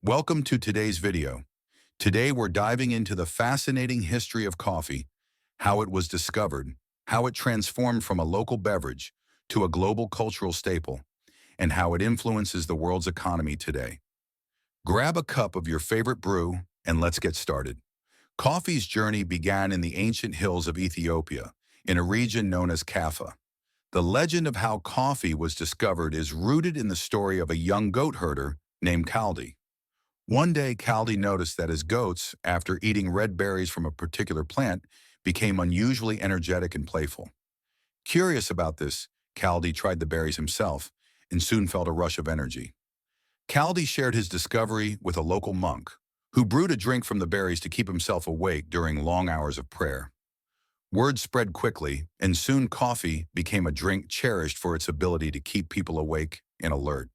Welcome to today's video. Today we're diving into the fascinating history of coffee, how it was discovered, how it transformed from a local beverage to a global cultural staple, and how it influences the world's economy today. Grab a cup of your favorite brew and let's get started. Coffee's journey began in the ancient hills of Ethiopia, in a region known as Kaffa. The legend of how coffee was discovered is rooted in the story of a young goat herder named Kaldi. One day, Kaldi noticed that his goats, after eating red berries from a particular plant, became unusually energetic and playful. Curious about this, Kaldi tried the berries himself and soon felt a rush of energy. Kaldi shared his discovery with a local monk, who brewed a drink from the berries to keep himself awake during long hours of prayer. Word spread quickly, and soon coffee became a drink cherished for its ability to keep people awake and alert.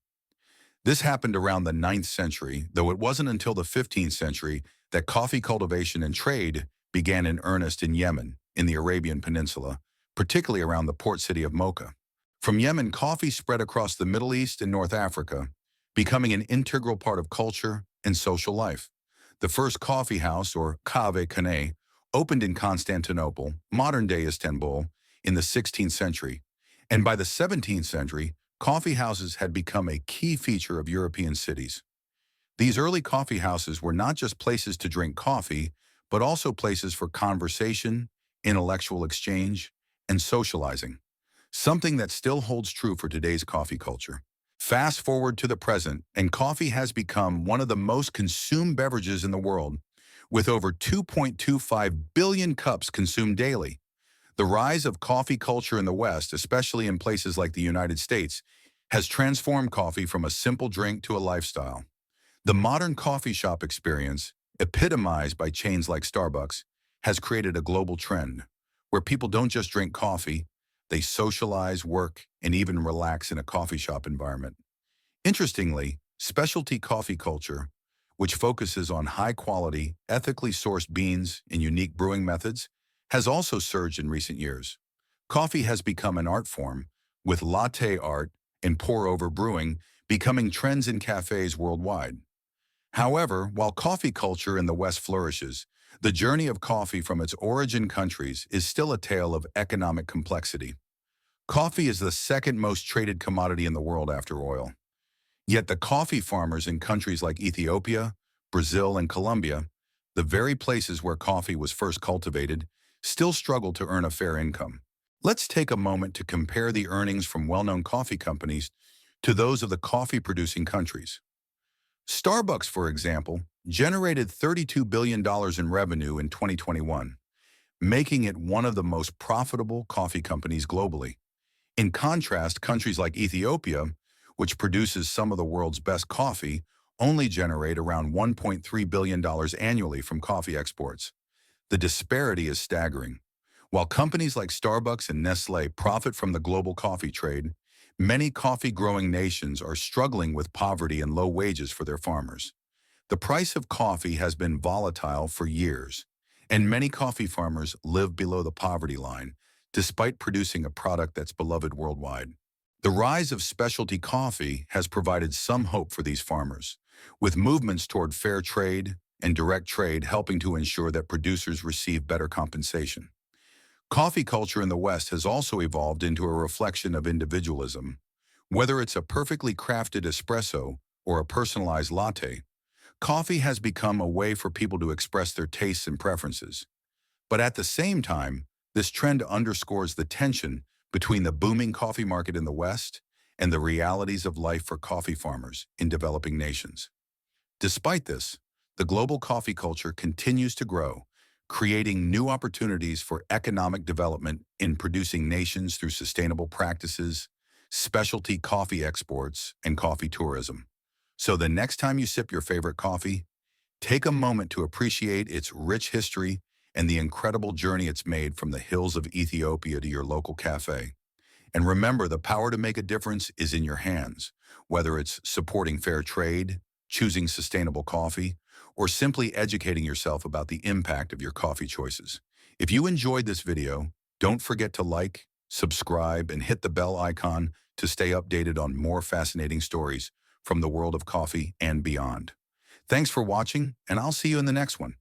This happened around the 9th century, though it wasn't until the 15th century that coffee cultivation and trade began in earnest in Yemen, in the Arabian Peninsula, particularly around the port city of Mocha. From Yemen, coffee spread across the Middle East and North Africa, becoming an integral part of culture and social life. The first coffee house, or kahve khane, opened in Constantinople, modern-day Istanbul, in the 16th century, and by the 17th century, coffee houses had become a key feature of European cities. These early coffee houses were not just places to drink coffee, but also places for conversation, intellectual exchange, and socializing, something that still holds true for today's coffee culture. Fast forward to the present, and coffee has become one of the most consumed beverages in the world, with over 2.25 billion cups consumed daily. The rise of coffee culture in the West, especially in places like the United States, has transformed coffee from a simple drink to a lifestyle. The modern coffee shop experience, epitomized by chains like Starbucks, has created a global trend where people don't just drink coffee, they socialize, work, and even relax in a coffee shop environment. Interestingly, specialty coffee culture, which focuses on high-quality, ethically sourced beans and unique brewing methods, has also surged in recent years. Coffee has become an art form, with latte art and pour-over brewing becoming trends in cafes worldwide. However, while coffee culture in the West flourishes, the journey of coffee from its origin countries is still a tale of economic complexity. Coffee is the second most traded commodity in the world after oil. Yet the coffee farmers in countries like Ethiopia, Brazil, and Colombia, the very places where coffee was first cultivated, still struggle to earn a fair income. Let's take a moment to compare the earnings from well-known coffee companies to those of the coffee-producing countries. Starbucks, for example, generated $32 billion in revenue in 2021, making it one of the most profitable coffee companies globally. In contrast, countries like Ethiopia, which produces some of the world's best coffee, only generate around $1.3 billion annually from coffee exports. The disparity is staggering. While companies like Starbucks and Nestlé profit from the global coffee trade, many coffee-growing nations are struggling with poverty and low wages for their farmers. The price of coffee has been volatile for years, and many coffee farmers live below the poverty line, despite producing a product that's beloved worldwide. The rise of specialty coffee has provided some hope for these farmers, with movements toward fair trade and direct trade helping to ensure that producers receive better compensation. Coffee culture in the West has also evolved into a reflection of individualism. Whether it's a perfectly crafted espresso or a personalized latte, coffee has become a way for people to express their tastes and preferences. But at the same time, this trend underscores the tension between the booming coffee market in the West and the realities of life for coffee farmers in developing nations. Despite this, the global coffee culture continues to grow, creating new opportunities for economic development in producing nations through sustainable practices, specialty coffee exports, and coffee tourism. So the next time you sip your favorite coffee, take a moment to appreciate its rich history and the incredible journey it's made from the hills of Ethiopia to your local cafe. And remember, the power to make a difference is in your hands, whether it's supporting fair trade, choosing sustainable coffee, or simply educating yourself about the impact of your coffee choices. If you enjoyed this video, don't forget to like, subscribe, and hit the bell icon to stay updated on more fascinating stories from the world of coffee and beyond. Thanks for watching, and I'll see you in the next one.